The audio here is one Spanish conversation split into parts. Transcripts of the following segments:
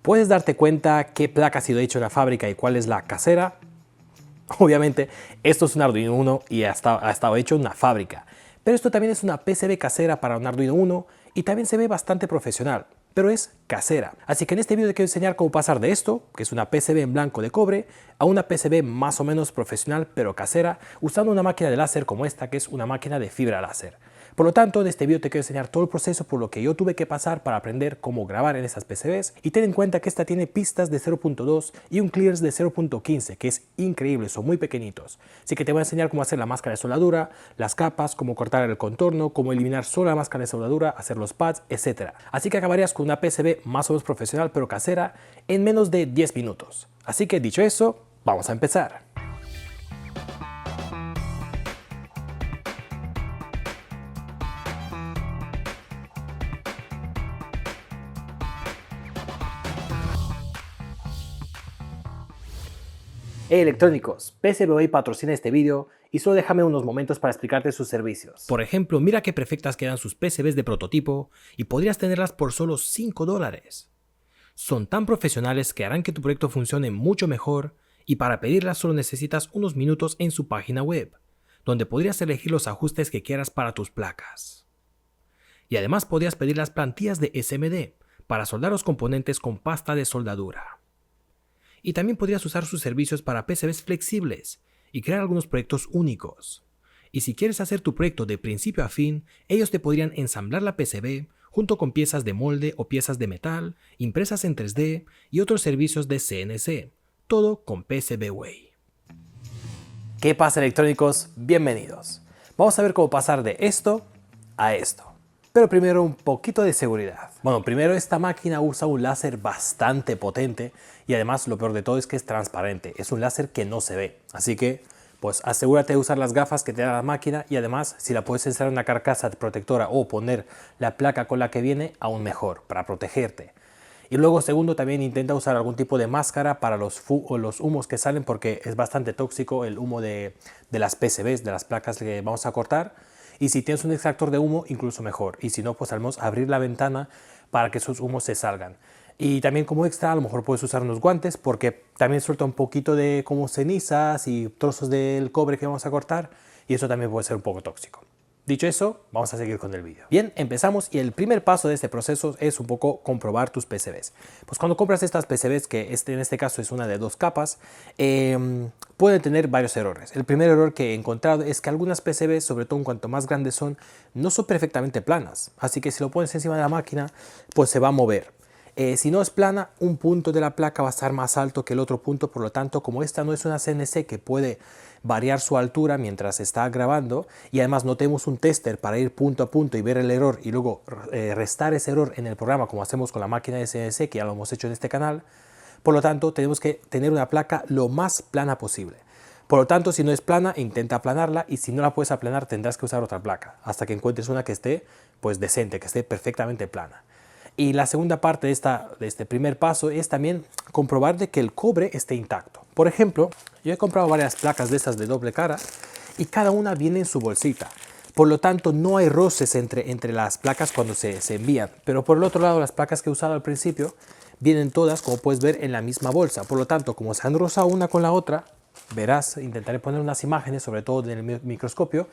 ¿Puedes darte cuenta qué placa ha sido hecha en la fábrica y cuál es la casera? Obviamente, esto es un Arduino Uno y ha estado hecho en una fábrica. Pero esto también es una PCB casera para un Arduino Uno y también se ve bastante profesional, pero es casera. Así que en este video te quiero enseñar cómo pasar de esto, que es una PCB en blanco de cobre, a una PCB más o menos profesional pero casera, usando una máquina de láser como esta, que es una máquina de fibra láser. Por lo tanto, en este video te quiero enseñar todo el proceso por lo que yo tuve que pasar para aprender cómo grabar en esas PCBs, y ten en cuenta que esta tiene pistas de 0.2 y un clearance de 0.15, que es increíble, son muy pequeñitos. Así que te voy a enseñar cómo hacer la máscara de soldadura, las capas, cómo cortar el contorno, cómo eliminar solo la máscara de soldadura, hacer los pads, etc. Así que acabarías con una PCB más o menos profesional pero casera en menos de 10 minutos. Así que dicho eso, vamos a empezar. Hey electrónicos, PCBWay patrocina este video y solo déjame unos momentos para explicarte sus servicios. Por ejemplo, mira qué perfectas quedan sus PCBs de prototipo y podrías tenerlas por solo $5. Son tan profesionales que harán que tu proyecto funcione mucho mejor, y para pedirlas solo necesitas unos minutos en su página web, donde podrías elegir los ajustes que quieras para tus placas. Y además podrías pedir las plantillas de SMD para soldar los componentes con pasta de soldadura. Y también podrías usar sus servicios para PCBs flexibles y crear algunos proyectos únicos. Y si quieres hacer tu proyecto de principio a fin, ellos te podrían ensamblar la PCB junto con piezas de molde o piezas de metal, impresas en 3D y otros servicios de CNC, todo con PCBWay. ¿Qué pasa electrónicos? Bienvenidos. Vamos a ver cómo pasar de esto a esto. Pero primero un poquito de seguridad. Bueno, primero esta máquina usa un láser bastante potente y además lo peor de todo es que es transparente. Es un láser que no se ve. Así que pues asegúrate de usar las gafas que te da la máquina, y además si la puedes instalar en una carcasa protectora o poner la placa con la que viene, aún mejor, para protegerte. Y luego segundo, también intenta usar algún tipo de máscara para los humos que salen, porque es bastante tóxico el humo de las PCBs, de las placas que vamos a cortar. Y si tienes un extractor de humo, incluso mejor. Y si no, pues al menos abrir la ventana para que esos humos se salgan. Y también como extra, a lo mejor puedes usar unos guantes, porque también suelta un poquito de como cenizas y trozos del cobre que vamos a cortar, y eso también puede ser un poco tóxico. Dicho eso, vamos a seguir con el vídeo. Bien, empezamos, y el primer paso de este proceso es un poco comprobar tus PCBs. Pues cuando compras estas PCBs, que en este caso es una de 2 capas, pueden tener varios errores. El primer error que he encontrado es que algunas PCBs, sobre todo en cuanto más grandes son, no son perfectamente planas. Así que si lo pones encima de la máquina, pues se va a mover. Si no es plana, un punto de la placa va a estar más alto que el otro punto. Por lo tanto, como esta no es una CNC que puede variar su altura mientras está grabando, y además no tenemos un tester para ir punto a punto y ver el error y luego restar ese error en el programa, como hacemos con la máquina de CNC, que ya lo hemos hecho en este canal, por lo tanto tenemos que tener una placa lo más plana posible. Por lo tanto, si no es plana, intenta aplanarla, y si no la puedes aplanar, tendrás que usar otra placa hasta que encuentres una que esté pues decente, que esté perfectamente plana. Y la segunda parte de este primer paso es también comprobar de que el cobre esté intacto. Por ejemplo, yo he comprado varias placas de estas de doble cara y cada una viene en su bolsita. Por lo tanto, no hay roces entre las placas cuando se envían. Pero por el otro lado, las placas que he usado al principio vienen todas, como puedes ver, en la misma bolsa. Por lo tanto, como se han rozado una con la otra, verás, intentaré poner unas imágenes, sobre todo en el microscopio,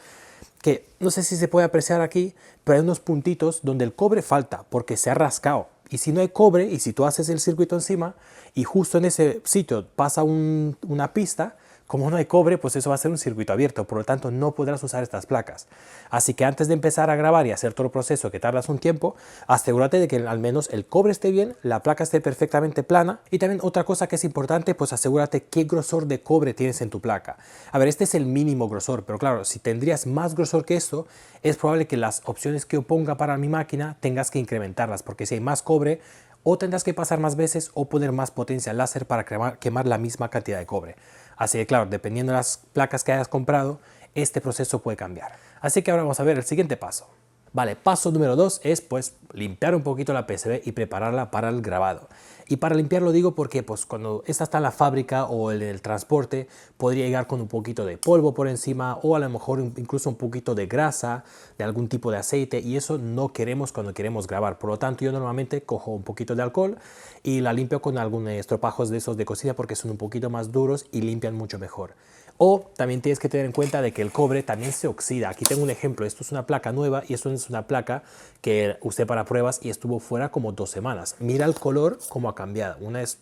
que no sé si se puede apreciar aquí, pero hay unos puntitos donde el cobre falta porque se ha rascado. Y si no hay cobre, y si tú haces el circuito encima y justo en ese sitio pasa una pista, como no hay cobre, pues eso va a ser un circuito abierto, por lo tanto no podrás usar estas placas. Así que antes de empezar a grabar y hacer todo el proceso, que tardas un tiempo, asegúrate de que al menos el cobre esté bien, la placa esté perfectamente plana, y también otra cosa que es importante, pues asegúrate qué grosor de cobre tienes en tu placa. A ver, este es el mínimo grosor, pero claro, si tendrías más grosor que esto, es probable que las opciones que yo ponga para mi máquina tengas que incrementarlas, porque si hay más cobre, o tendrás que pasar más veces o poner más potencia láser para quemar la misma cantidad de cobre. Así que claro, dependiendo de las placas que hayas comprado, este proceso puede cambiar. Así que ahora vamos a ver el siguiente paso. Vale, paso número 2 es pues limpiar un poquito la PCB y prepararla para el grabado. Y para limpiarlo digo porque pues cuando esta está en la fábrica o en el transporte podría llegar con un poquito de polvo por encima o a lo mejor incluso un poquito de grasa, de algún tipo de aceite, y eso no queremos cuando queremos grabar. Por lo tanto yo normalmente cojo un poquito de alcohol y la limpio con algunos estropajos de esos de cocina porque son un poquito más duros y limpian mucho mejor. O también tienes que tener en cuenta de que el cobre también se oxida. Aquí tengo un ejemplo. Esto es una placa nueva y esto es una placa que usé para pruebas y estuvo fuera como 2 semanas. Mira el color cómo ha cambiado. Una es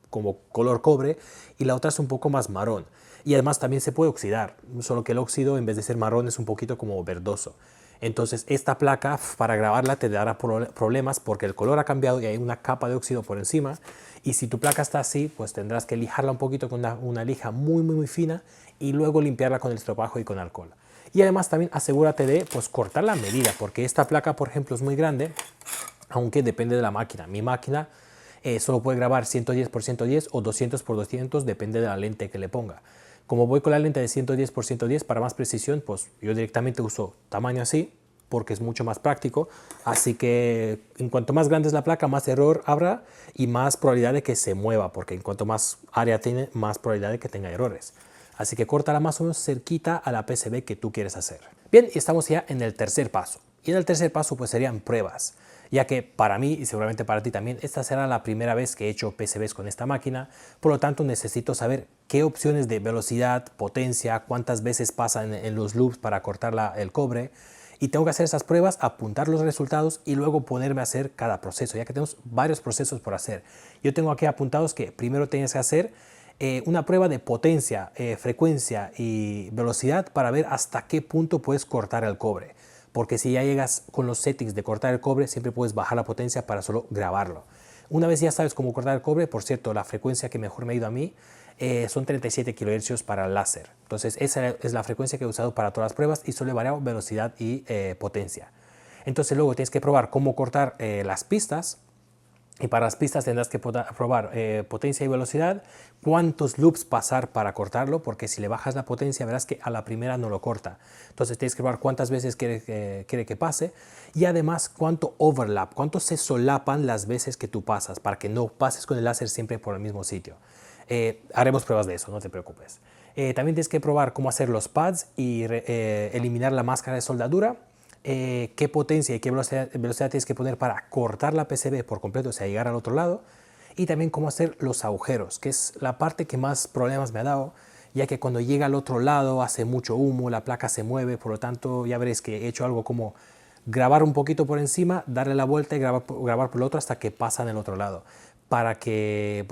como color cobre y la otra es un poco más marrón. Y además también se puede oxidar, solo que el óxido en vez de ser marrón es un poquito como verdoso. Entonces esta placa para grabarla te dará problemas porque el color ha cambiado y hay una capa de óxido por encima, y si tu placa está así pues tendrás que lijarla un poquito con una lija muy fina y luego limpiarla con el estropajo y con alcohol. Y además también asegúrate de pues cortar la medida, porque esta placa por ejemplo es muy grande, aunque depende de la máquina. Mi máquina solo puede grabar 110 por 110 o 200 por 200, depende de la lente que le ponga. Como voy con la lente de 110 por 110 para más precisión, pues yo directamente uso tamaño así porque es mucho más práctico. Así que en cuanto más grande es la placa, más error habrá y más probabilidad de que se mueva, porque en cuanto más área tiene, más probabilidad de que tenga errores. Así que córtala más o menos cerquita a la PCB que tú quieres hacer. Bien, y estamos ya en el tercer paso. Y en el tercer paso pues serían pruebas, ya que para mí y seguramente para ti también esta será la primera vez que he hecho PCBs con esta máquina. Por lo tanto necesito saber qué opciones de velocidad, potencia, cuántas veces pasan en los loops para cortar el cobre, y tengo que hacer esas pruebas, apuntar los resultados y luego ponerme a hacer cada proceso, ya que tenemos varios procesos por hacer. Yo tengo aquí apuntados que primero tienes que hacer una prueba de potencia, frecuencia y velocidad para ver hasta qué punto puedes cortar el cobre. Porque si ya llegas con los settings de cortar el cobre, siempre puedes bajar la potencia para solo grabarlo. Una vez ya sabes cómo cortar el cobre, por cierto, la frecuencia que mejor me ha ido a mí son 37 kHz para el láser. Entonces esa es la frecuencia que he usado para todas las pruebas y solo he variado velocidad y potencia. Entonces luego tienes que probar cómo cortar las pistas. Y para las pistas tendrás que probar potencia y velocidad, cuántos loops pasar para cortarlo, porque si le bajas la potencia verás que a la primera no lo corta. Entonces tienes que probar cuántas veces quiere que pase, y además cuánto overlap, cuánto se solapan las veces que tú pasas, para que no pases con el láser siempre por el mismo sitio. Haremos pruebas de eso, no te preocupes. También tienes que probar cómo hacer los pads y eliminar la máscara de soldadura. Qué potencia y qué velocidad tienes que poner para cortar la PCB por completo, o sea, llegar al otro lado, y también cómo hacer los agujeros, que es la parte que más problemas me ha dado, ya que cuando llega al otro lado hace mucho humo, la placa se mueve. Por lo tanto ya veréis que he hecho algo como grabar un poquito por encima, darle la vuelta y grabar por el otro hasta que pasa en el otro lado, para que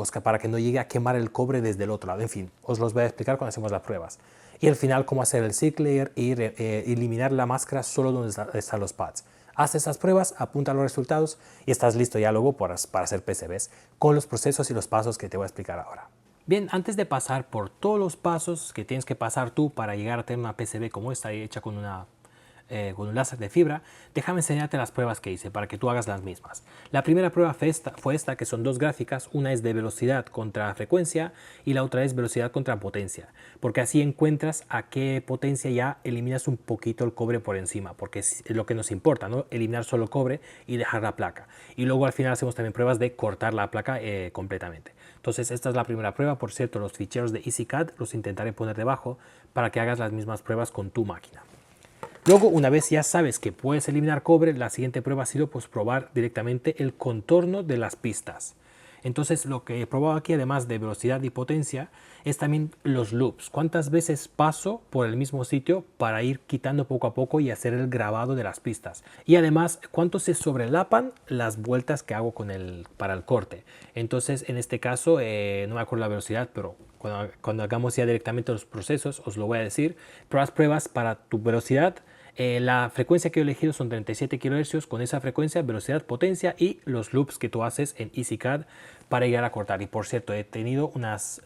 no llegue a quemar el cobre desde el otro lado. En fin, os los voy a explicar cuando hacemos las pruebas. Y al final cómo hacer el Silk Layer y eliminar la máscara solo donde están los pads. Haz esas pruebas, apunta los resultados y estás listo ya luego para hacer PCBs con los procesos y los pasos que te voy a explicar ahora. Bien, antes de pasar por todos los pasos que tienes que pasar tú para llegar a tener una PCB como esta hecha con un láser de fibra, déjame enseñarte las pruebas que hice para que tú hagas las mismas. La primera prueba fue esta, que son dos gráficas. Una es de velocidad contra frecuencia y la otra es velocidad contra potencia, porque así encuentras a qué potencia ya eliminas un poquito el cobre por encima, porque es lo que nos importa, ¿no? Eliminar solo el cobre y dejar la placa. Y luego al final hacemos también pruebas de cortar la placa completamente. Entonces esta es la primera prueba. Por cierto, los ficheros de EasyCAD los intentaré poner debajo para que hagas las mismas pruebas con tu máquina. Luego, una vez ya sabes que puedes eliminar cobre, la siguiente prueba ha sido pues probar directamente el contorno de las pistas. Entonces lo que he probado aquí, además de velocidad y potencia, es también los loops. Cuántas veces paso por el mismo sitio para ir quitando poco a poco y hacer el grabado de las pistas. Y además, cuánto se sobrelapan las vueltas que hago para el corte. Entonces, en este caso, no me acuerdo la velocidad, pero cuando hagamos ya directamente los procesos, os lo voy a decir. Pero haz pruebas para tu velocidad. La frecuencia que he elegido son 37 kHz. Con esa frecuencia, velocidad, potencia y los loops que tú haces en EasyCAD para llegar a cortar. Y por cierto, he tenido unos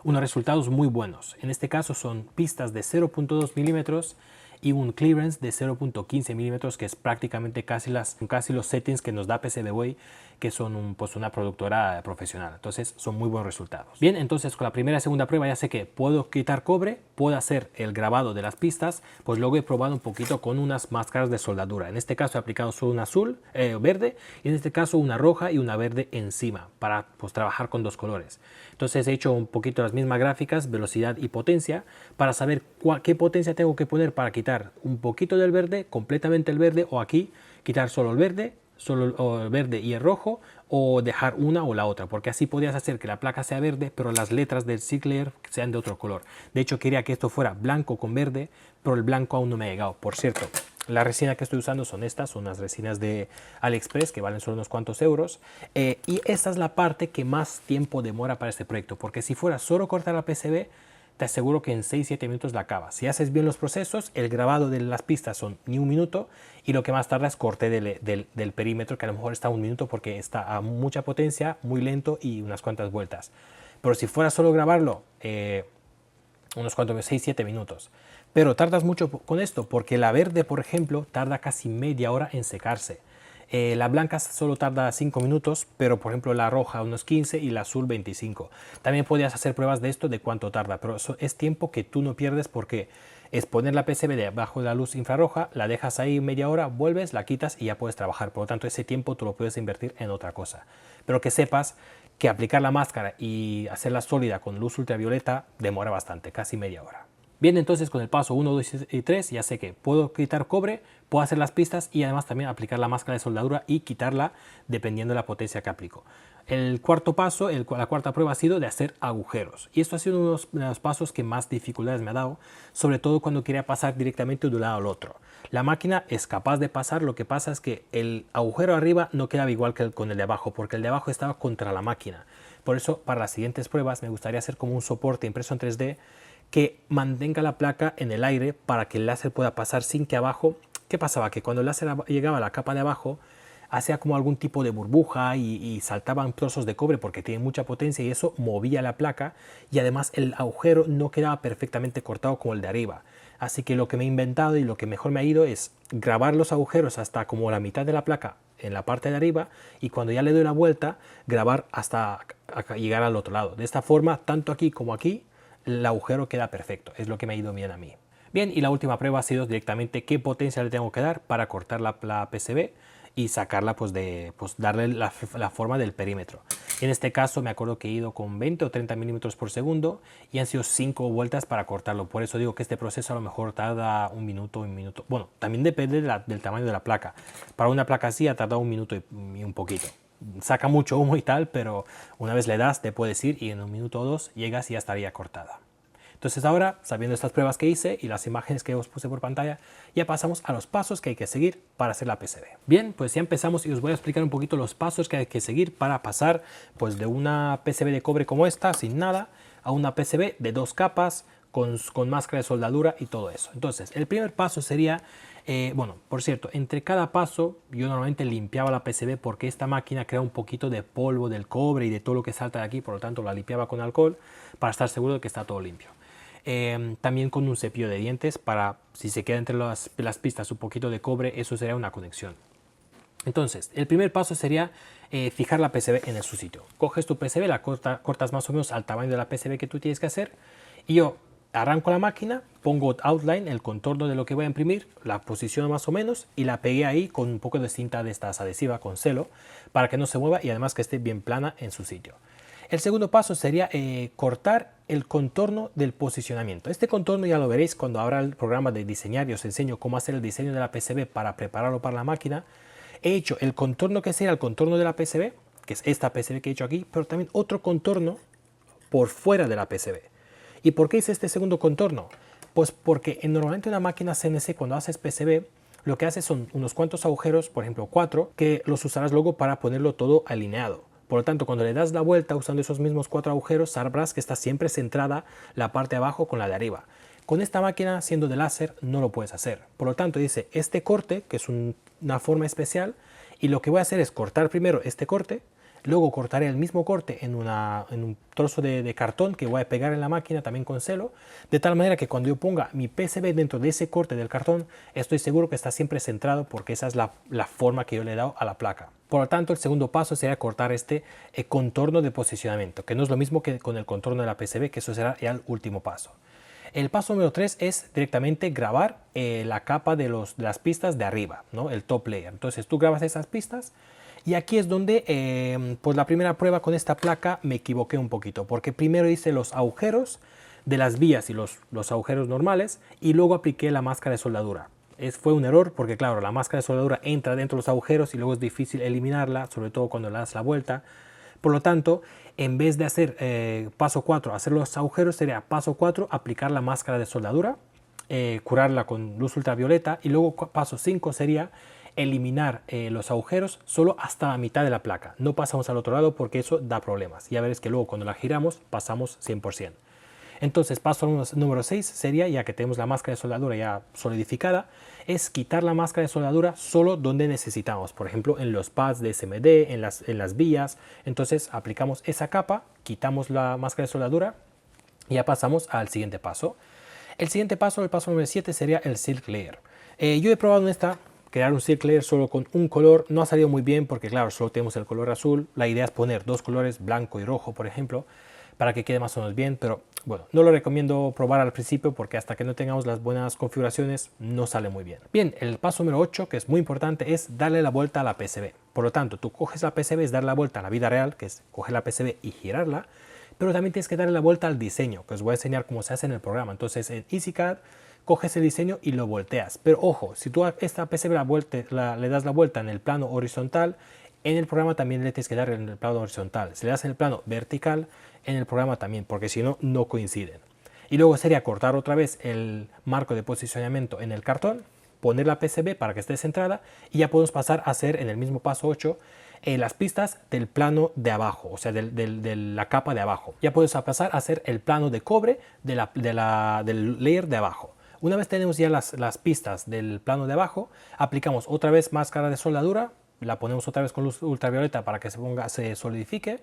resultados muy buenos. En este caso son pistas de 0.2 milímetros y un clearance de 0.15 milímetros, que es prácticamente casi los settings que nos da PCBWay, que son pues una productora profesional. Entonces son muy buenos resultados. Bien, entonces con la primera y segunda prueba ya sé que puedo quitar cobre, puedo hacer el grabado de las pistas, pues luego he probado un poquito con unas máscaras de soldadura. En este caso he aplicado solo una azul, verde, y en este caso una roja y una verde encima para pues trabajar con dos colores. Entonces he hecho un poquito las mismas gráficas, velocidad y potencia, para saber qué potencia tengo que poner para quitar un poquito del verde, completamente el verde, o aquí quitar solo el verde y el rojo, o dejar una o la otra, porque así podrías hacer que la placa sea verde pero las letras del Sinclair sean de otro color. De hecho quería que esto fuera blanco con verde, pero el blanco aún no me ha llegado. Por cierto, la resina que estoy usando son estas, son unas resinas de AliExpress que valen solo unos cuantos euros, y esta es la parte que más tiempo demora para este proyecto, porque si fuera solo cortar la PCB, te aseguro que en 6-7 minutos la acabas. Si haces bien los procesos, el grabado de las pistas son ni un minuto, y lo que más tarda es corte del perímetro, que a lo mejor está un minuto porque está a mucha potencia, muy lento y unas cuantas vueltas. Pero si fuera solo grabarlo, unos cuantos 6-7 minutos. Pero tardas mucho con esto, porque la verde, por ejemplo, tarda casi media hora en secarse. La blanca solo tarda 5 minutos, pero por ejemplo la roja unos 15 y la azul 25. También podrías hacer pruebas de esto, de cuánto tarda, pero eso es tiempo que tú no pierdes, porque es poner la PCB debajo de la luz infrarroja, la dejas ahí media hora, vuelves, la quitas y ya puedes trabajar. Por lo tanto, ese tiempo tú lo puedes invertir en otra cosa. Pero que sepas que aplicar la máscara y hacerla sólida con luz ultravioleta demora bastante, casi media hora. Bien, entonces con el paso 1, 2 y 3 ya sé que puedo quitar cobre, puedo hacer las pistas y además también aplicar la máscara de soldadura y quitarla dependiendo de la potencia que aplico. El cuarto paso, la cuarta prueba ha sido de hacer agujeros, y esto ha sido uno de los pasos que más dificultades me ha dado, sobre todo cuando quería pasar directamente de un lado al otro. La máquina es capaz de pasar, lo que pasa es que el agujero arriba no quedaba igual que con el de abajo, porque el de abajo estaba contra la máquina. Por eso para las siguientes pruebas me gustaría hacer como un soporte impreso en 3D que mantenga la placa en el aire para que el láser pueda pasar sin que abajo... ¿Qué pasaba? Que cuando el láser llegaba a la capa de abajo, hacía como algún tipo de burbuja y saltaban trozos de cobre porque tiene mucha potencia, y eso movía la placa, y además el agujero no quedaba perfectamente cortado como el de arriba. Así que lo que me he inventado y lo que mejor me ha ido es grabar los agujeros hasta como la mitad de la placa en la parte de arriba, y cuando ya le doy la vuelta, grabar hasta llegar al otro lado. De esta forma, tanto aquí como aquí, el agujero queda perfecto. Es lo que me ha ido bien a mí. Bien, y la última prueba ha sido directamente qué potencia le tengo que dar para cortar la PCB y sacarla, pues darle la forma del perímetro. En este caso me acuerdo que he ido con 20 o 30 milímetros por segundo y han sido 5 vueltas para cortarlo. Por eso digo que este proceso a lo mejor tarda un minuto. Bueno, también depende del tamaño de la placa. Para una placa así ha tardado un minuto y un poquito. Saca mucho humo y tal, pero una vez le das te puedes ir y en un minuto o dos llegas y ya estaría cortada. Entonces ahora, sabiendo estas pruebas que hice y las imágenes que os puse por pantalla, ya pasamos a los pasos que hay que seguir para hacer la PCB. Bien, pues ya empezamos y os voy a explicar un poquito los pasos que hay que seguir para pasar pues de una PCB de cobre como esta, sin nada, a una PCB de 2 capas, con máscara de soldadura y todo eso. Entonces, el primer paso sería, bueno, por cierto, entre cada paso yo normalmente limpiaba la PCB porque esta máquina crea un poquito de polvo del cobre y de todo lo que salta de aquí, por lo tanto la limpiaba con alcohol para estar seguro de que está todo limpio. También con un cepillo de dientes para, si se queda entre las pistas un poquito de cobre, eso sería una conexión. Entonces, el primer paso sería fijar la PCB en su sitio. Coges tu PCB, la cortas más o menos al tamaño de la PCB que tú tienes que hacer, y yo arranco la máquina, pongo outline, el contorno de lo que voy a imprimir, la posiciono más o menos y la pegué ahí con un poco de cinta de estas adhesiva con celo para que no se mueva y además que esté bien plana en su sitio. El segundo paso sería cortar el contorno del posicionamiento. Este contorno ya lo veréis cuando abra el programa de diseñar y os enseño cómo hacer el diseño de la PCB para prepararlo para la máquina. He hecho el contorno que sería el contorno de la PCB, que es esta PCB que he hecho aquí, pero también otro contorno por fuera de la PCB. ¿Y por qué hice este segundo contorno? Pues porque normalmente en una máquina CNC, cuando haces PCB, lo que hace son unos cuantos agujeros, por ejemplo 4, que los usarás luego para ponerlo todo alineado. Por lo tanto, cuando le das la vuelta usando esos mismos 4 agujeros, sabrás que está siempre centrada la parte de abajo con la de arriba. Con esta máquina, siendo de láser, no lo puedes hacer. Por lo tanto, dice este corte, que es una forma especial, y lo que voy a hacer es cortar primero este corte, luego cortaré el mismo corte en un trozo de cartón que voy a pegar en la máquina también con celo, de tal manera que cuando yo ponga mi PCB dentro de ese corte del cartón, estoy seguro que está siempre centrado porque esa es la forma que yo le he dado a la placa. Por lo tanto, el segundo paso sería cortar este contorno de posicionamiento, que no es lo mismo que con el contorno de la PCB, que eso será ya el último paso. El paso número 3 es directamente grabar la capa de las pistas de arriba, ¿no? El top layer. Entonces tú grabas esas pistas y aquí es donde pues la primera prueba con esta placa me equivoqué un poquito, porque primero hice los agujeros de las vías y los agujeros normales y luego apliqué la máscara de soldadura. Fue un error porque claro, la máscara de soldadura entra dentro de los agujeros y luego es difícil eliminarla, sobre todo cuando le das la vuelta. Por lo tanto, en vez de hacer paso 4, hacer los agujeros, sería paso 4, aplicar la máscara de soldadura, curarla con luz ultravioleta, y luego paso 5 sería eliminar los agujeros solo hasta la mitad de la placa. No pasamos al otro lado porque eso da problemas. Ya veréis que luego cuando la giramos pasamos 100%. Entonces, paso número 6 sería, ya que tenemos la máscara de soldadura ya solidificada, es quitar la máscara de soldadura solo donde necesitamos. Por ejemplo, en los pads de SMD, en las vías. Entonces, aplicamos esa capa, quitamos la máscara de soldadura y ya pasamos al siguiente paso. El siguiente paso, el paso número 7, sería el silk layer. Yo he probado en esta crear un silk layer solo con un color. No ha salido muy bien porque, claro, solo tenemos el color azul. La idea es poner dos colores, blanco y rojo, por ejemplo, para que quede más o menos bien, pero bueno, no lo recomiendo probar al principio porque hasta que no tengamos las buenas configuraciones no sale muy bien. Bien, el paso número 8, que es muy importante, es darle la vuelta a la PCB. Por lo tanto, tú coges la PCB, es darle la vuelta a la vida real, que es coger la PCB y girarla, pero también tienes que darle la vuelta al diseño, que os voy a enseñar cómo se hace en el programa. Entonces, en EasyCAD, coges el diseño y lo volteas. Pero ojo, si tú a esta PCB le das la vuelta en el plano horizontal, en el programa también le tienes que dar en el plano horizontal. Si le das en el plano vertical, en el programa también, porque si no, no coinciden. Y luego sería cortar otra vez el marco de posicionamiento en el cartón, poner la PCB para que esté centrada y ya podemos pasar a hacer en el mismo paso 8 las pistas del plano de abajo, o sea, de la capa de abajo. Ya puedes pasar a hacer el plano de cobre del layer de abajo. Una vez tenemos ya las pistas del plano de abajo, aplicamos otra vez máscara de soldadura, la ponemos otra vez con luz ultravioleta para que se solidifique.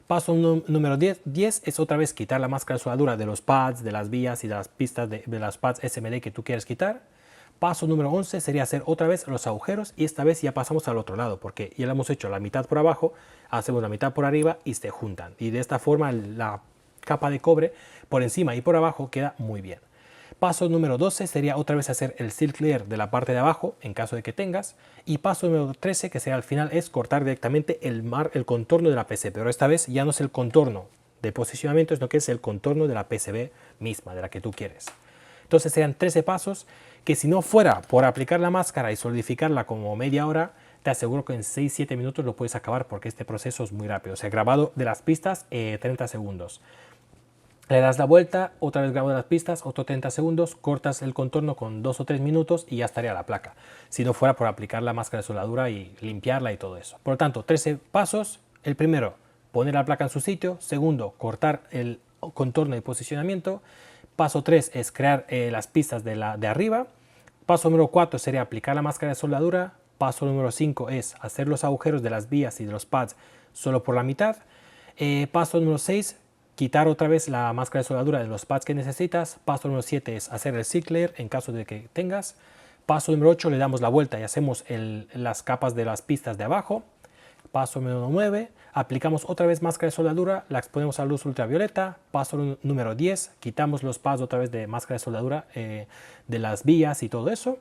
Paso número 10 es otra vez quitar la máscara de soldadura de los pads, de las vías y de las pistas de las pads SMD que tú quieres quitar. Paso número 11 sería hacer otra vez los agujeros y esta vez ya pasamos al otro lado porque ya lo hemos hecho la mitad por abajo, hacemos la mitad por arriba y se juntan. Y de esta forma la capa de cobre por encima y por abajo queda muy bien. Paso número 12 sería otra vez hacer el silk layer de la parte de abajo, en caso de que tengas. Y paso número 13, que será al final, es cortar directamente el contorno de la PCB. Pero esta vez ya no es el contorno de posicionamiento, sino que es el contorno de la PCB misma, de la que tú quieres. Entonces serían 13 pasos que si no fuera por aplicar la máscara y solidificarla como media hora, te aseguro que en 6-7 minutos lo puedes acabar porque este proceso es muy rápido. O sea, grabado de las pistas 30 segundos. Le das la vuelta, otra vez grabo las pistas, otros 30 segundos, cortas el contorno con 2 o 3 minutos y ya estaría la placa. Si no fuera por aplicar la máscara de soldadura y limpiarla y todo eso. Por lo tanto, 13 pasos. El primero, poner la placa en su sitio. Segundo, cortar el contorno y posicionamiento. Paso 3 es crear las pistas de arriba. Paso número 4 sería aplicar la máscara de soldadura. Paso número 5 es hacer los agujeros de las vías y de los pads solo por la mitad. Paso número 6, quitar otra vez la máscara de soldadura de los pads que necesitas. Paso número 7 es hacer el silk layer en caso de que tengas. Paso número 8 le damos la vuelta y hacemos las capas de las pistas de abajo. Paso número 9, aplicamos otra vez máscara de soldadura, la exponemos a luz ultravioleta. Paso número 10, quitamos los pads otra vez de máscara de soldadura de las vías y todo eso.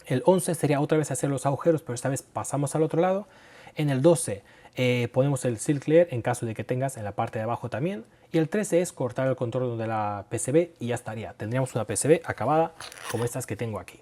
El 11 sería otra vez hacer los agujeros, pero esta vez pasamos al otro lado. En el 12 ponemos el silk layer en caso de que tengas en la parte de abajo también. Y el 13 es cortar el contorno de la PCB y ya estaría. Tendríamos una PCB acabada como estas que tengo aquí.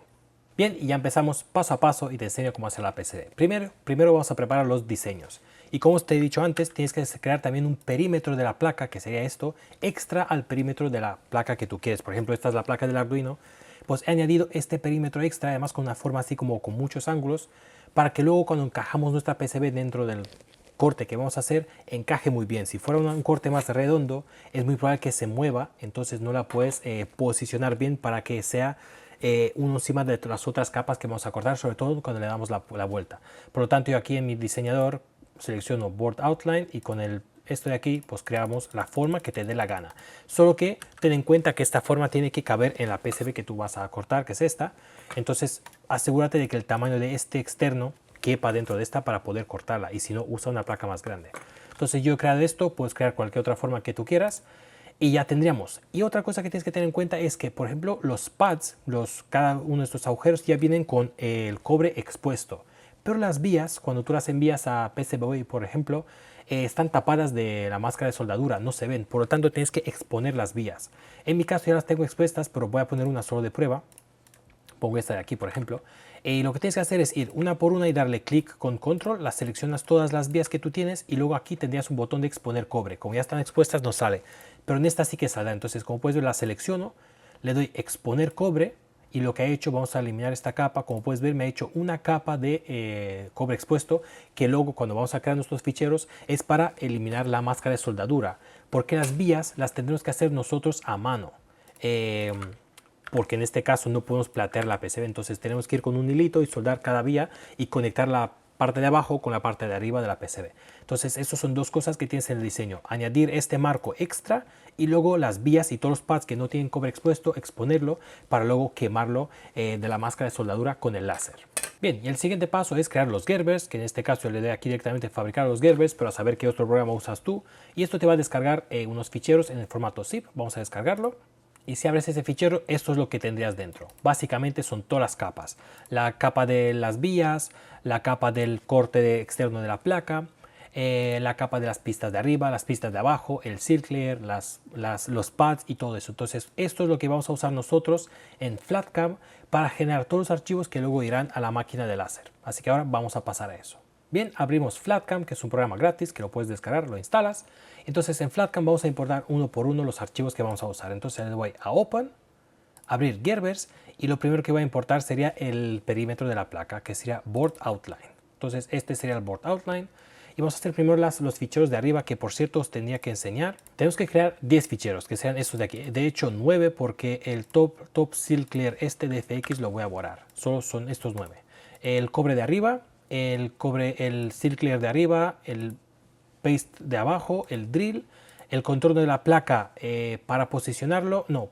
Bien, y ya empezamos paso a paso y te enseño cómo hacer la PCB. Primero vamos a preparar los diseños. Y como te he dicho antes, tienes que crear también un perímetro de la placa, que sería esto, extra al perímetro de la placa que tú quieres. Por ejemplo, esta es la placa del Arduino. Pues he añadido este perímetro extra, además con una forma así como con muchos ángulos, para que luego cuando encajamos nuestra PCB dentro del corte que vamos a hacer, encaje muy bien. Si fuera un corte más redondo, es muy probable que se mueva, entonces no la puedes posicionar bien para que sea uno encima de las otras capas que vamos a cortar, sobre todo cuando le damos la vuelta. Por lo tanto, yo aquí en mi diseñador selecciono Board Outline y con esto de aquí pues creamos la forma que te dé la gana. Solo que ten en cuenta que esta forma tiene que caber en la PCB que tú vas a cortar, que es esta. Entonces asegúrate de que el tamaño de este externo quepa dentro de esta para poder cortarla, y si no, usa una placa más grande. Entonces yo he creado esto, puedes crear cualquier otra forma que tú quieras y ya tendríamos. Y otra cosa que tienes que tener en cuenta es que, por ejemplo, los pads, cada uno de estos agujeros ya vienen con el cobre expuesto. Pero las vías, cuando tú las envías a PCBWay, por ejemplo, están tapadas de la máscara de soldadura, no se ven. Por lo tanto, tienes que exponer las vías. En mi caso ya las tengo expuestas, pero voy a poner una solo de prueba. Pongo esta de aquí, por ejemplo. Y lo que tienes que hacer es ir una por una y darle clic con control, las seleccionas todas las vías que tú tienes y luego aquí tendrías un botón de exponer cobre. Como ya están expuestas no sale, pero en esta sí que saldrá. Entonces, como puedes ver, la selecciono, le doy exponer cobre y lo que he hecho, vamos a eliminar esta capa. Como puedes ver, me ha hecho una capa de cobre expuesto que luego cuando vamos a crear nuestros ficheros es para eliminar la máscara de soldadura, porque las vías las tendremos que hacer nosotros a mano. Porque en este caso no podemos platear la PCB, entonces tenemos que ir con un hilito y soldar cada vía y conectar la parte de abajo con la parte de arriba de la PCB. Entonces, esas son dos cosas que tienes en el diseño: añadir este marco extra y luego las vías y todos los pads que no tienen cobre expuesto, exponerlo para luego quemarlo de la máscara de soldadura con el láser. Bien, y el siguiente paso es crear los Gerbers, que en este caso yo le doy aquí directamente a fabricar los Gerbers, pero a saber qué otro programa usas tú. Y esto te va a descargar unos ficheros en el formato zip. Vamos a descargarlo. Y si abres ese fichero, esto es lo que tendrías dentro. Básicamente son todas las capas. La capa de las vías, la capa del corte externo de la placa, la capa de las pistas de arriba, las pistas de abajo, el circler, los pads y todo eso. Entonces, esto es lo que vamos a usar nosotros en FlatCam para generar todos los archivos que luego irán a la máquina de láser. Así que ahora vamos a pasar a eso. Bien, abrimos FlatCam, que es un programa gratis que lo puedes descargar, lo instalas. Entonces en FlatCam vamos a importar uno por uno los archivos que vamos a usar. Entonces le voy a Open, abrir Gerbers y lo primero que voy a importar sería el perímetro de la placa, que sería Board Outline. Entonces este sería el Board Outline. Y vamos a hacer primero los ficheros de arriba, que por cierto os tendría que enseñar. Tenemos que crear 10 ficheros, que sean estos de aquí. De hecho 9, porque el Top Seal Clear este de FX lo voy a borrar. Solo son estos 9. El cobre de arriba, el Seal Clear de arriba, el paste de abajo, el drill, el contorno de la placa para posicionarlo, de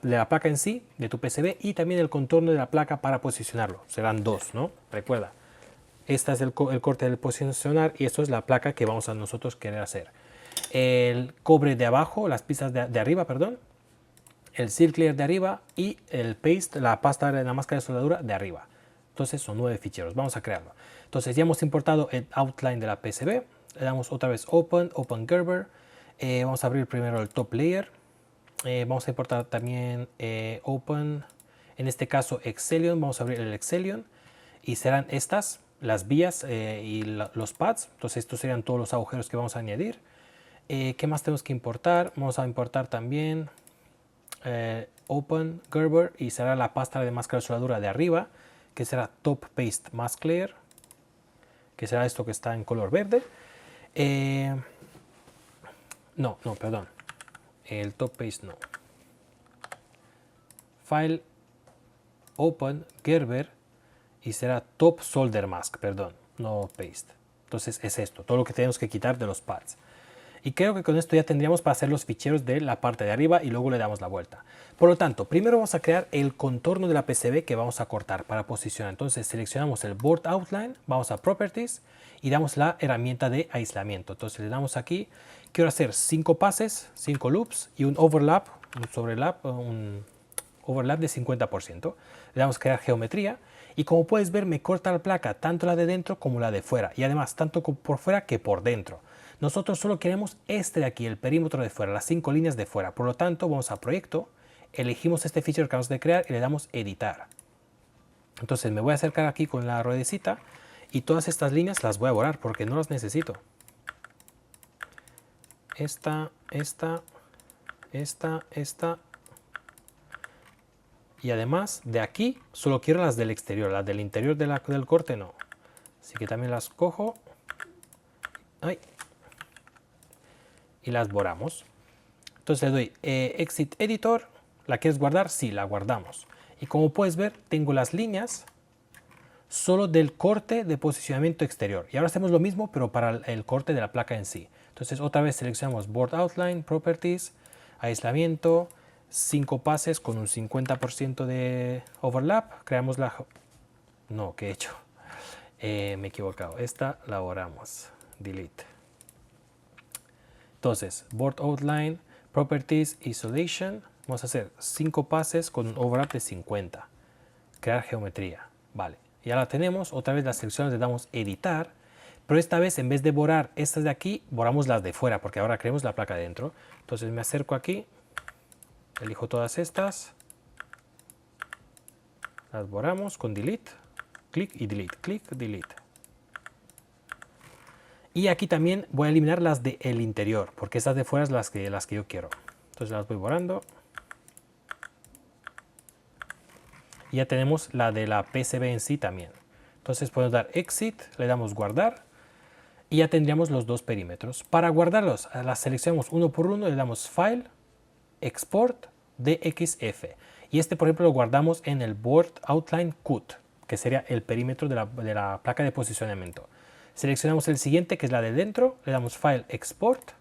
la placa en sí, de tu PCB, y también el contorno de la placa para posicionarlo. Serán dos, ¿no? Recuerda, este es el corte del posicionar y esto es la placa que vamos a nosotros querer hacer. El cobre de abajo, las pistas de arriba, perdón, el Seal Clear de arriba y el paste, la pasta de la máscara de soldadura de arriba. Entonces son 9 ficheros, vamos a crearlo. Entonces ya hemos importado el outline de la PCB, le damos otra vez Open Gerber, vamos a abrir primero el top layer, vamos a importar también Open, en este caso Excelion, vamos a abrir el Excelion y serán estas, las vías y los pads. Entonces estos serían todos los agujeros que vamos a añadir. ¿Qué más tenemos que importar? Vamos a importar también Open Gerber y será la pasta de máscara de soldadura de arriba, que será Top Paste Mask Layer, que será esto que está en color verde. Perdón, el Top Paste no. File Open Gerber y será Top Solder Mask, perdón, no Paste. Entonces es esto, todo lo que tenemos que quitar de los pads. Y creo que con esto ya tendríamos para hacer los ficheros de la parte de arriba y luego le damos la vuelta. Por lo tanto, primero vamos a crear el contorno de la PCB que vamos a cortar para posicionar. Entonces seleccionamos el Board Outline, vamos a Properties y damos la herramienta de aislamiento. Entonces le damos aquí, quiero hacer 5 pases, 5 loops y un overlap, un overlap de 50%. Le damos a crear geometría y como puedes ver me corta la placa, tanto la de dentro como la de fuera y además tanto por fuera que por dentro. Nosotros solo queremos este de aquí, el perímetro de fuera, las 5 líneas de fuera. Por lo tanto, vamos a Proyecto, elegimos este fichero que acabamos de crear y le damos Editar. Entonces me voy a acercar aquí con la ruedecita y todas estas líneas las voy a borrar porque no las necesito. Esta. Y además de aquí solo quiero las del exterior, las del interior del corte no. Así que también las cojo. ¡Ay! Y las borramos. Entonces le doy Exit Editor. ¿La quieres guardar? Sí, la guardamos. Y como puedes ver, tengo las líneas solo del corte de posicionamiento exterior. Y ahora hacemos lo mismo, pero para el corte de la placa en sí. Entonces otra vez seleccionamos Board Outline, Properties, aislamiento, 5 pases con un 50% de overlap. Creamos la... No, ¿qué he hecho? Me he equivocado. Esta la borramos. Delete. Entonces, Board Outline, Properties, Isolation. Vamos a hacer 5 pases con un overlap de 50. Crear geometría. Vale. Ya la tenemos. Otra vez las selecciones le damos editar. Pero esta vez, en vez de borrar estas de aquí, borramos las de fuera, porque ahora creemos la placa de dentro. Entonces me acerco aquí, elijo todas estas, las borramos con delete, clic y delete, clic, delete. Y aquí también voy a eliminar las del interior, porque estas de fuera son las que yo quiero. Entonces las voy borrando. Y ya tenemos la de la PCB en sí también. Entonces podemos dar exit, le damos guardar. Y ya tendríamos los dos perímetros. Para guardarlos, las seleccionamos uno por uno, le damos File, Export, DXF. Y este, por ejemplo, lo guardamos en el Board Outline Cut, que sería el perímetro de la placa de posicionamiento. Seleccionamos el siguiente, que es la de dentro, le damos File, Export,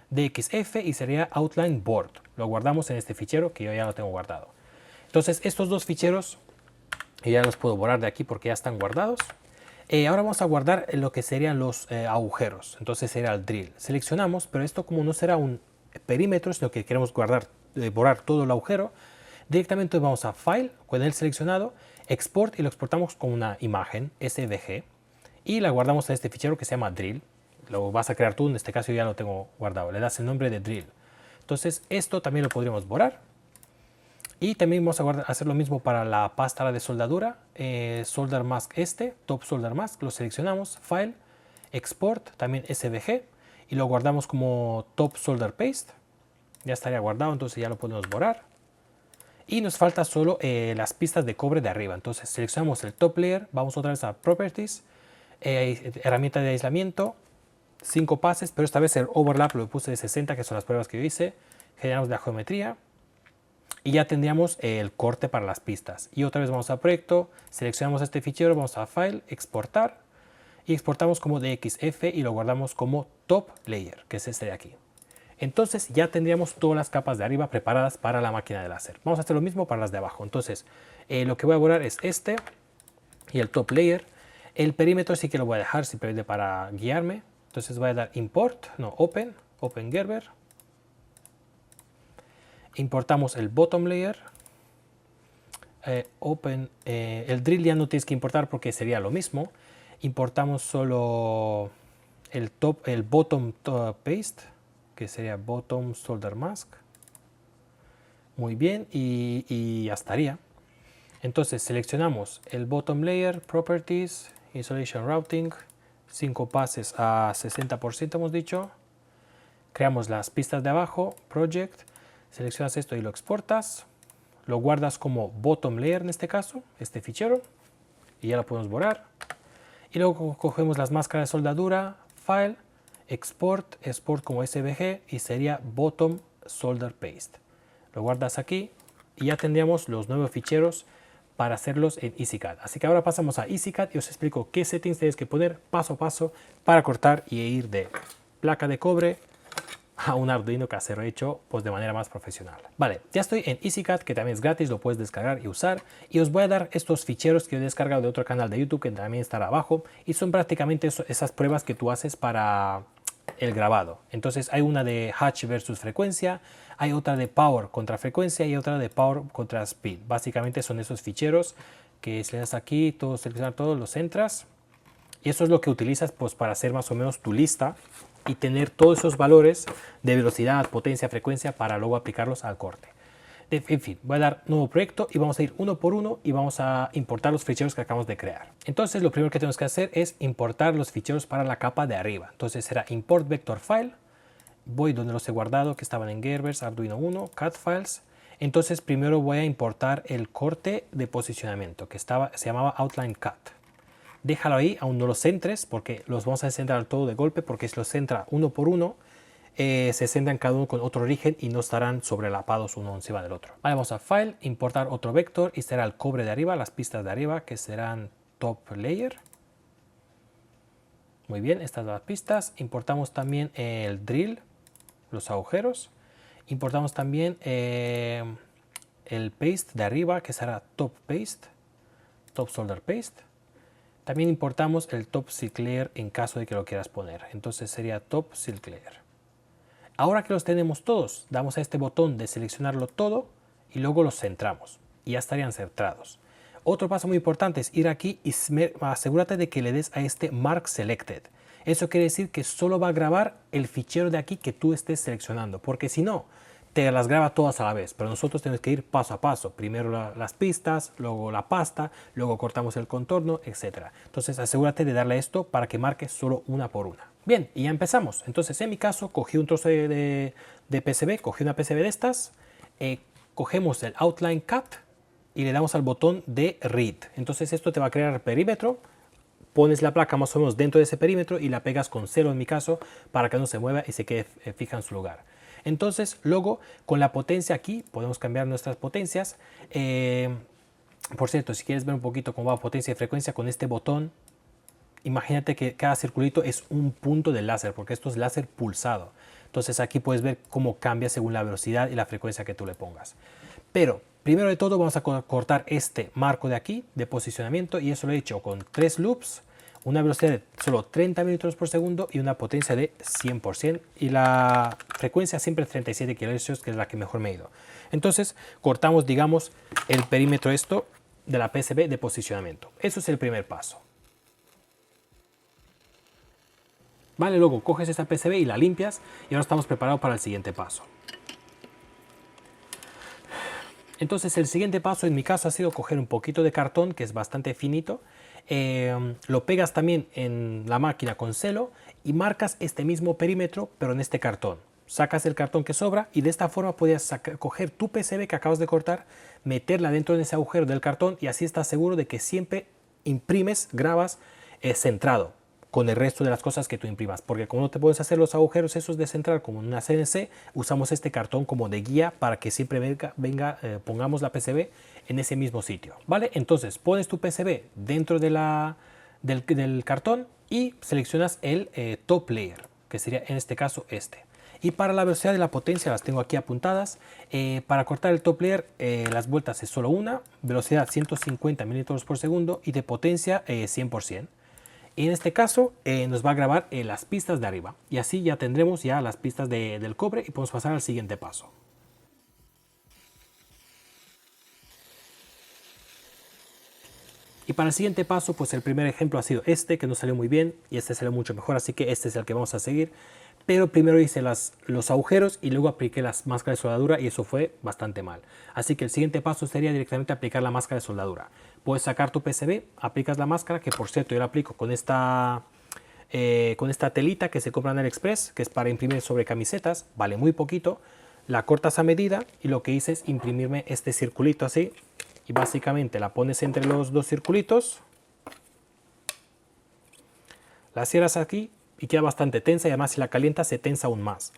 DXF y sería Outline Board. Lo guardamos en este fichero que yo ya lo tengo guardado. Entonces, estos dos ficheros, yo ya los puedo borrar de aquí porque ya están guardados. Ahora vamos a guardar lo que serían los agujeros. Entonces sería el drill. Seleccionamos, pero esto como no será un perímetro, sino que queremos guardar, borrar todo el agujero, directamente vamos a File, con el seleccionado, Export y lo exportamos como una imagen SVG y la guardamos en este fichero que se llama drill. Lo vas a crear tú, en este caso yo ya lo tengo guardado. Le das el nombre de drill. Entonces esto también lo podríamos borrar. Y también vamos a hacer lo mismo para la pasta de soldadura, solder mask top solder mask, lo seleccionamos, file, export, también SVG, y lo guardamos como top solder paste. Ya estaría guardado, entonces ya lo podemos borrar. Y nos falta solo las pistas de cobre de arriba, entonces seleccionamos el top layer, vamos otra vez a properties, herramienta de aislamiento, 5 pases, pero esta vez el overlap lo puse de 60, que son las pruebas que yo hice, generamos la geometría. Y ya tendríamos el corte para las pistas. Y otra vez vamos a proyecto, seleccionamos este fichero, vamos a file, exportar. Y exportamos como DXF y lo guardamos como top layer, que es este de aquí. Entonces ya tendríamos todas las capas de arriba preparadas para la máquina de láser. Vamos a hacer lo mismo para las de abajo. Entonces lo que voy a borrar es este y el top layer. El perímetro sí que lo voy a dejar simplemente para guiarme. Entonces voy a dar import, no, open Gerber. Importamos el bottom layer, el drill ya no tienes que importar porque sería lo mismo. Importamos solo el bottom paste, que sería bottom solder mask. Muy bien, y ya estaría. Entonces seleccionamos el bottom layer, properties, isolation routing, 5 pases a 60% hemos dicho. Creamos las pistas de abajo, project. Seleccionas esto y lo exportas, lo guardas como bottom layer en este caso, este fichero, y ya lo podemos borrar. Y luego cogemos las máscaras de soldadura, file, export como SVG y sería bottom solder paste. Lo guardas aquí y ya tendríamos los nuevos ficheros para hacerlos en EasyCAD. Así que ahora pasamos a EasyCAD y os explico qué settings tienes que poner paso a paso para cortar y ir de placa de cobre a un Arduino casero hecho pues de manera más profesional. Vale, ya estoy en EasyCAD, que también es gratis, lo puedes descargar y usar, y os voy a dar estos ficheros que he descargado de otro canal de YouTube que también estará abajo, y son prácticamente esas pruebas que tú haces para el grabado. Entonces hay una de Hatch versus frecuencia, hay otra de Power contra frecuencia y otra de Power contra Speed. Básicamente son esos ficheros que si le das aquí, seleccionar todos, los entras, y eso es lo que utilizas pues para hacer más o menos tu lista y tener todos esos valores de velocidad, potencia, frecuencia para luego aplicarlos al corte. En fin, voy a dar nuevo proyecto y vamos a ir uno por uno y vamos a importar los ficheros que acabamos de crear. Entonces lo primero que tenemos que hacer es importar los ficheros para la capa de arriba. Entonces será import vector file, voy donde los he guardado que estaban en Gerbers, Arduino 1, CAD files. Entonces primero voy a importar el corte de posicionamiento que se llamaba Outline Cut. Déjalo ahí, aún no los centres porque los vamos a centrar todo de golpe, porque si los centra uno por uno se centran cada uno con otro origen y no estarán sobrelapados uno encima del otro. Vale, vamos a File, importar otro vector y será el cobre de arriba, las pistas de arriba que serán top layer. Muy bien, estas son las pistas. Importamos también el drill, los agujeros. Importamos también el paste de arriba que será top paste, top solder paste. También importamos el Top Silk Layer en caso de que lo quieras poner. Entonces sería Top Silk Layer. Ahora que los tenemos todos, damos a este botón de seleccionarlo todo y luego los centramos. Y ya estarían centrados. Otro paso muy importante es ir aquí y asegúrate de que le des a este Mark Selected. Eso quiere decir que solo va a grabar el fichero de aquí que tú estés seleccionando, porque si no, te las graba todas a la vez, pero nosotros tenemos que ir paso a paso. Primero las pistas, luego la pasta, luego cortamos el contorno, etc. Entonces asegúrate de darle esto para que marque solo una por una. Bien, y ya empezamos. Entonces en mi caso cogí un trozo de PCB, cogí una PCB de estas, cogemos el Outline Cut y le damos al botón de Read. Entonces esto te va a crear el perímetro. Pones la placa más o menos dentro de ese perímetro y la pegas con 0 en mi caso para que no se mueva y se quede fija en su lugar. Entonces luego con la potencia aquí podemos cambiar nuestras potencias. Por cierto, si quieres ver un poquito cómo va potencia y frecuencia con este botón, imagínate que cada circulito es un punto de láser porque esto es láser pulsado. Entonces aquí puedes ver cómo cambia según la velocidad y la frecuencia que tú le pongas. Pero primero de todo vamos a cortar este marco de aquí de posicionamiento y eso lo he hecho con 3 loops, una velocidad de solo 30 metros por segundo y una potencia de 100% y la frecuencia siempre 37 kHz, que es la que mejor me ha ido. Entonces cortamos, digamos, el perímetro esto de la PCB de posicionamiento. Eso es el primer paso. Vale, luego coges esta PCB y la limpias y ahora estamos preparados para el siguiente paso. Entonces el siguiente paso en mi caso ha sido coger un poquito de cartón que es bastante finito, lo pegas también en la máquina con celo y marcas este mismo perímetro pero en este cartón. Sacas el cartón que sobra y de esta forma puedes coger tu PCB que acabas de cortar, meterla dentro de ese agujero del cartón y así estás seguro de que siempre imprimes, grabas centrado con el resto de las cosas que tú imprimas, porque como no te puedes hacer los agujeros esos de centrar como en una CNC, usamos este cartón como de guía para que siempre pongamos la PCB en ese mismo sitio, ¿vale? Entonces pones tu PCB dentro de del cartón y seleccionas el Top Layer, que sería en este caso este. Y para la velocidad de la potencia las tengo aquí apuntadas. Para cortar el Top Layer las vueltas es solo una, velocidad 150 milímetros por segundo y de potencia 100%. Y en este caso nos va a grabar las pistas de arriba y así ya tendremos ya las pistas del cobre y podemos pasar al siguiente paso. Y para el siguiente paso, pues el primer ejemplo ha sido este, que no salió muy bien, y este salió mucho mejor, así que este es el que vamos a seguir. Pero primero hice los agujeros y luego apliqué las máscaras de soldadura y eso fue bastante mal. Así que el siguiente paso sería directamente aplicar la máscara de soldadura. Puedes sacar tu PCB, aplicas la máscara, que por cierto yo la aplico con esta telita que se compra en AliExpress, que es para imprimir sobre camisetas, vale muy poquito. La cortas a medida y lo que hice es imprimirme este circulito así. Y básicamente la pones entre los dos circulitos, la cierras aquí y queda bastante tensa y además si la calientas se tensa aún más.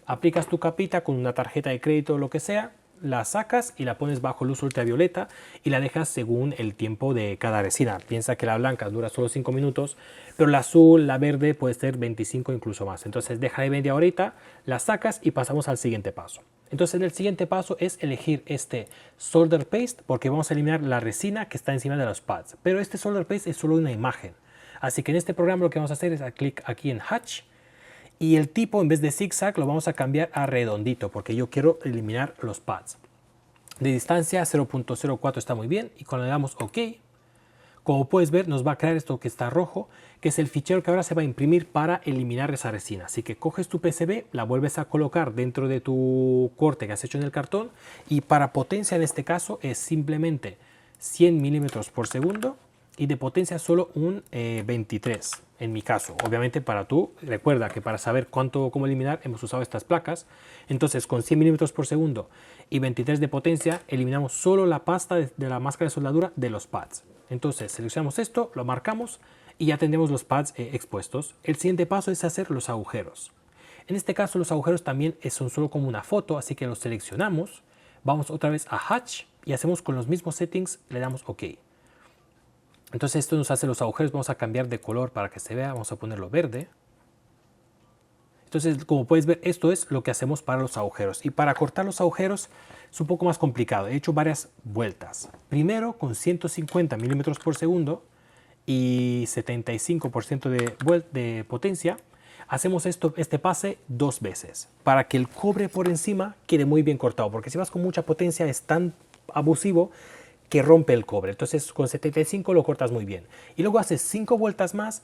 Aplicas tu capita con una tarjeta de crédito o lo que sea, la sacas y la pones bajo luz ultravioleta y la dejas según el tiempo de cada resina. Piensa que la blanca dura solo 5 minutos, pero la azul, la verde puede ser 25 incluso más. Entonces deja de media horita, la sacas y pasamos al siguiente paso. Entonces el siguiente paso es elegir este solder paste porque vamos a eliminar la resina que está encima de los pads. Pero este solder paste es solo una imagen. Así que en este programa lo que vamos a hacer es dar clic aquí en Hatch y el tipo en vez de zigzag lo vamos a cambiar a redondito porque yo quiero eliminar los pads. De distancia 0.04 está muy bien y cuando le damos OK, como puedes ver nos va a crear esto que está rojo, que es el fichero que ahora se va a imprimir para eliminar esa resina. Así que coges tu PCB, la vuelves a colocar dentro de tu corte que has hecho en el cartón y para potencia en este caso es simplemente 100 milímetros por segundo y de potencia solo un 23 en mi caso. Obviamente para tú, recuerda que para saber cómo eliminar hemos usado estas placas. Entonces con 100 milímetros por segundo y 23 de potencia eliminamos solo la pasta de la máscara de soldadura de los pads. Entonces seleccionamos esto, lo marcamos y ya tendremos los pads expuestos. El siguiente paso es hacer los agujeros. En este caso los agujeros también son solo como una foto, así que los seleccionamos. Vamos otra vez a Hatch y hacemos con los mismos settings, le damos OK. Entonces esto nos hace los agujeros, vamos a cambiar de color para que se vea, vamos a ponerlo verde. Entonces como puedes ver esto es lo que hacemos para los agujeros y para cortar los agujeros es un poco más complicado, he hecho varias vueltas. Primero con 150 milímetros por segundo y 75% de potencia, hacemos este pase 2 veces para que el cobre por encima quede muy bien cortado, porque si vas con mucha potencia es tan abusivo que rompe el cobre. Entonces con 75 lo cortas muy bien. Y luego haces 5 vueltas más,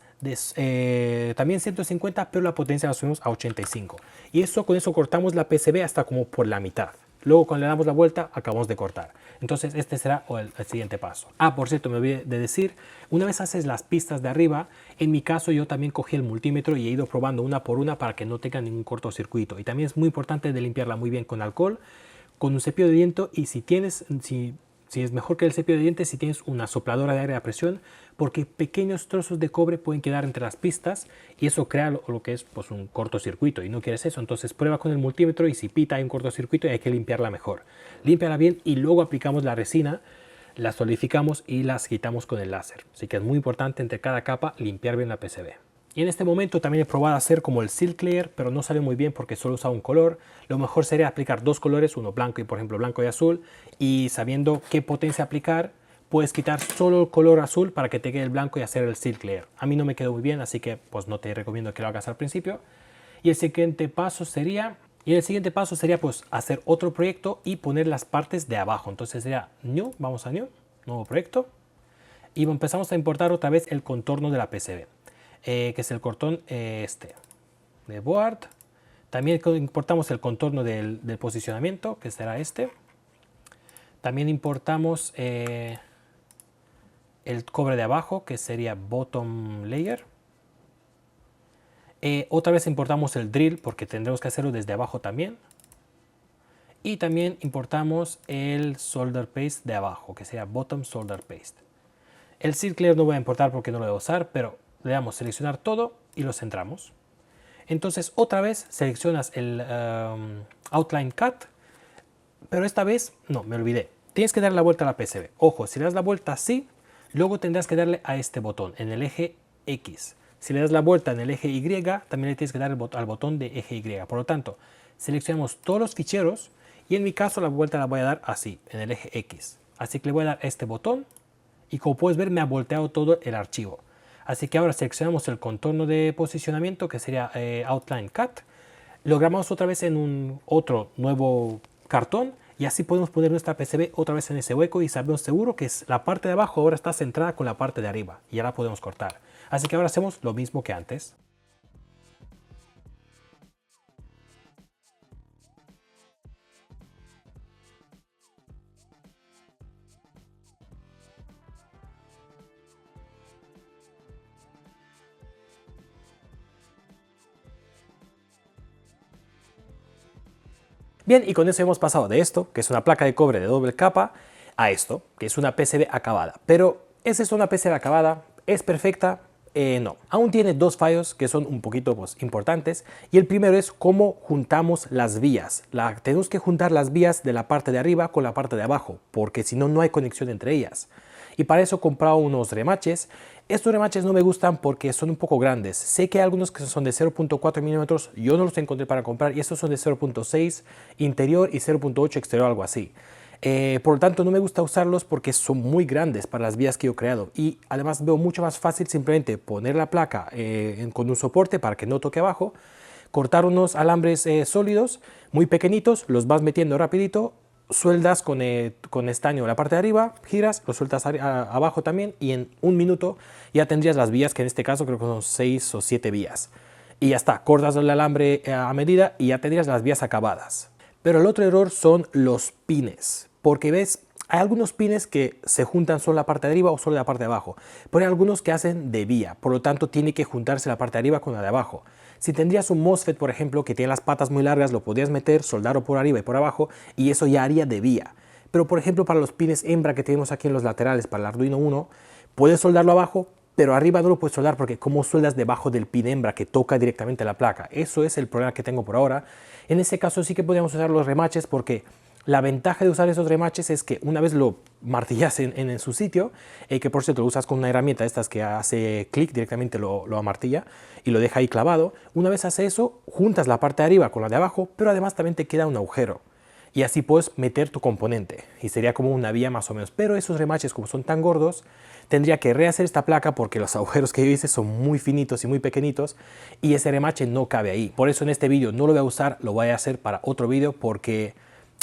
también 150, pero la potencia la subimos a 85. Y con eso cortamos la PCB hasta como por la mitad. Luego cuando le damos la vuelta acabamos de cortar. Entonces este será el siguiente paso. Por cierto, me olvidé de decir, una vez haces las pistas de arriba, en mi caso yo también cogí el multímetro y he ido probando una por una para que no tenga ningún cortocircuito. Y también es muy importante de limpiarla muy bien con alcohol, con un cepillo de diente, y si es mejor que el cepillo de dientes si tienes una sopladora de aire a presión, porque pequeños trozos de cobre pueden quedar entre las pistas y eso crea lo que es pues, un cortocircuito, y no quieres eso. Entonces prueba con el multímetro y si pita hay un cortocircuito hay que limpiarla mejor. Límpiala bien y luego aplicamos la resina, la solidificamos y las quitamos con el láser. Así que es muy importante entre cada capa limpiar bien la PCB. Y en este momento también he probado hacer como el Seal Clear, pero no sale muy bien porque solo usa un color. Lo mejor sería aplicar 2 colores, uno blanco y por ejemplo blanco y azul, y sabiendo qué potencia aplicar, puedes quitar solo el color azul para que te quede el blanco y hacer el Seal Clear. A mí no me quedó muy bien, así que pues no te recomiendo que lo hagas al principio. Y el siguiente paso sería pues hacer otro proyecto y poner las partes de abajo. Entonces sería New, vamos a New, nuevo proyecto, y empezamos a importar otra vez el contorno de la PCB. Que es el cortón de board. También importamos el contorno del posicionamiento, que será este. También importamos el cobre de abajo, que sería bottom layer. Otra vez importamos el drill, porque tendremos que hacerlo desde abajo también. Y también importamos el solder paste de abajo, que sería bottom solder paste. El Seal Clear no voy a importar porque no lo voy a usar, pero le damos seleccionar todo y lo centramos. Entonces otra vez seleccionas el Outline Cut, pero esta vez no, me olvidé. Tienes que dar la vuelta a la PCB. Ojo, si le das la vuelta así, luego tendrás que darle a este botón en el eje X. Si le das la vuelta en el eje Y, también le tienes que dar al botón de eje Y. Por lo tanto, seleccionamos todos los ficheros y en mi caso la vuelta la voy a dar así, en el eje X. Así que le voy a dar a este botón y como puedes ver me ha volteado todo el archivo. Así que ahora seleccionamos el contorno de posicionamiento, que sería Outline Cut. Lo grabamos otra vez en otro nuevo cartón y así podemos poner nuestra PCB otra vez en ese hueco y sabemos seguro que la parte de abajo ahora está centrada con la parte de arriba y ya la podemos cortar. Así que ahora hacemos lo mismo que antes. Bien, y con eso hemos pasado de esto, que es una placa de cobre de doble capa, a esto, que es una PCB acabada. Pero, ¿es esto una PCB acabada? ¿Es perfecta? No. Aún tiene 2 fallos que son un poquito importantes. Y el primero es cómo juntamos las vías. Tenemos que juntar las vías de la parte de arriba con la parte de abajo, porque si no, no hay conexión entre ellas. Y para eso he comprado unos remaches. Estos remaches no me gustan porque son un poco grandes. Sé que hay algunos que son de 0.4 milímetros, yo no los encontré para comprar y estos son de 0.6 interior y 0.8 exterior, algo así. Por lo tanto no me gusta usarlos porque son muy grandes para las vías que yo he creado y además veo mucho más fácil simplemente poner la placa con un soporte para que no toque abajo, cortar unos alambres sólidos muy pequeñitos, los vas metiendo rapidito, sueldas con estaño la parte de arriba, giras, lo sueltas abajo también y en un minuto ya tendrías las vías, que en este caso creo que son 6 o 7 vías. Y ya está, cortas el alambre a medida y ya tendrías las vías acabadas. Pero el otro error son los pines, porque ves, hay algunos pines que se juntan solo la parte de arriba o solo la parte de abajo, pero hay algunos que hacen de vía, por lo tanto tiene que juntarse la parte de arriba con la de abajo. Si tendrías un MOSFET, por ejemplo, que tiene las patas muy largas, lo podrías meter, soldarlo por arriba y por abajo y eso ya haría de vía. Pero por ejemplo para los pines hembra que tenemos aquí en los laterales para el Arduino Uno, puedes soldarlo abajo, pero arriba no lo puedes soldar porque como sueldas debajo del pin hembra que toca directamente la placa. Eso es el problema que tengo por ahora. En ese caso sí que podríamos usar los remaches porque la ventaja de usar esos remaches es que una vez lo martillas en su sitio, que por cierto lo usas con una herramienta de estas que hace clic, directamente lo amartilla y lo deja ahí clavado. Una vez hace eso, juntas la parte de arriba con la de abajo, pero además también te queda un agujero. y así puedes meter tu componente y sería como una vía más o menos. Pero esos remaches, como son tan gordos, tendría que rehacer esta placa porque los agujeros que yo hice son muy finitos y muy pequeñitos y ese remache no cabe ahí. Por eso en este vídeo no lo voy a usar, lo voy a hacer para otro vídeo porque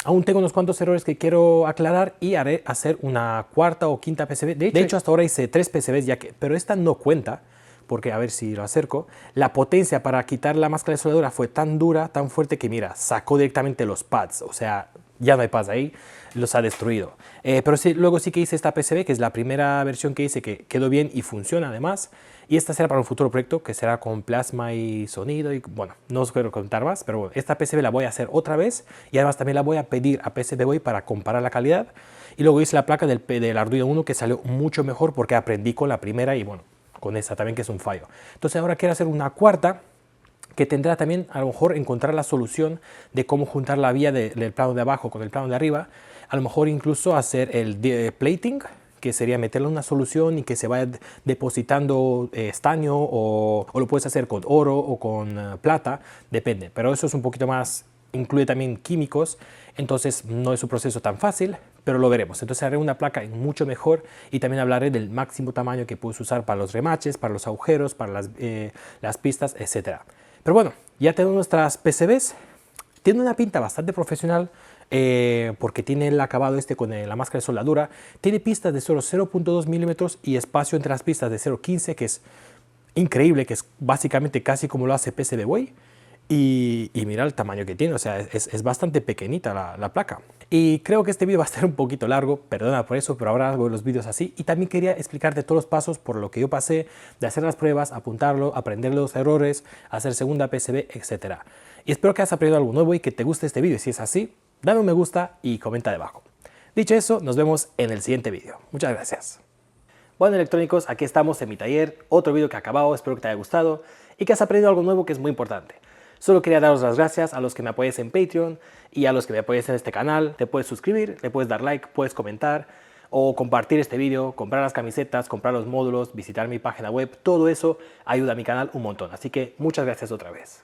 aún tengo unos cuantos errores que quiero aclarar y haré hacer una cuarta o quinta PCB. De hecho hasta ahora hice 3 PCBs pero esta no cuenta porque, a ver si lo acerco, la potencia para quitar la máscara de soldadura fue tan dura, tan fuerte que mira, sacó directamente los pads, o sea, ya no hay pads ahí, los ha destruido. Pero sí, luego sí que hice esta PCB, que es la primera versión que hice, que quedó bien y funciona además, y esta será para un futuro proyecto que será con plasma y sonido, y bueno, no os quiero contar más, pero bueno, esta PCB la voy a hacer otra vez, y además también la voy a pedir a PCBWay para comparar la calidad, y luego hice la placa del Arduino Uno que salió mucho mejor porque aprendí con la primera y bueno, con esta también que es un fallo. Entonces ahora quiero hacer una cuarta que tendrá también a lo mejor encontrar la solución de cómo juntar la vía del plano de abajo con el plano de arriba, a lo mejor incluso hacer el plating, que sería meterle una solución y que se vaya depositando estaño o lo puedes hacer con oro o con plata, depende, pero eso es un poquito más, incluye también químicos, entonces no es un proceso tan fácil, pero lo veremos. Entonces haré una placa mucho mejor y también hablaré del máximo tamaño que puedes usar para los remaches, para los agujeros, para las pistas, etc. Pero bueno, ya tenemos nuestras PCBs. Tiene una pinta bastante profesional porque tiene el acabado este con la máscara de soldadura. Tiene pistas de solo 0.2 milímetros y espacio entre las pistas de 0.15, que es increíble, que es básicamente casi como lo hace PCBWay. Y mira el tamaño que tiene, o sea, es bastante pequeñita la placa. Y creo que este vídeo va a estar un poquito largo, perdona por eso, pero ahora hago los vídeos así. Y también quería explicarte todos los pasos por lo que yo pasé, de hacer las pruebas, apuntarlo, aprender los errores, hacer segunda PCB, etc. Y espero que hayas aprendido algo nuevo y que te guste este vídeo. Si es así, dame un me gusta y comenta debajo. Dicho eso, nos vemos en el siguiente vídeo. Muchas gracias. Bueno, electrónicos, aquí estamos en mi taller, otro vídeo que ha acabado, espero que te haya gustado y que has aprendido algo nuevo que es muy importante. Solo quería daros las gracias a los que me apoyes en Patreon y a los que me apoyes en este canal. Te puedes suscribir, le puedes dar like, puedes comentar o compartir este vídeo, comprar las camisetas, comprar los módulos, visitar mi página web. Todo eso ayuda a mi canal un montón. Así que muchas gracias otra vez.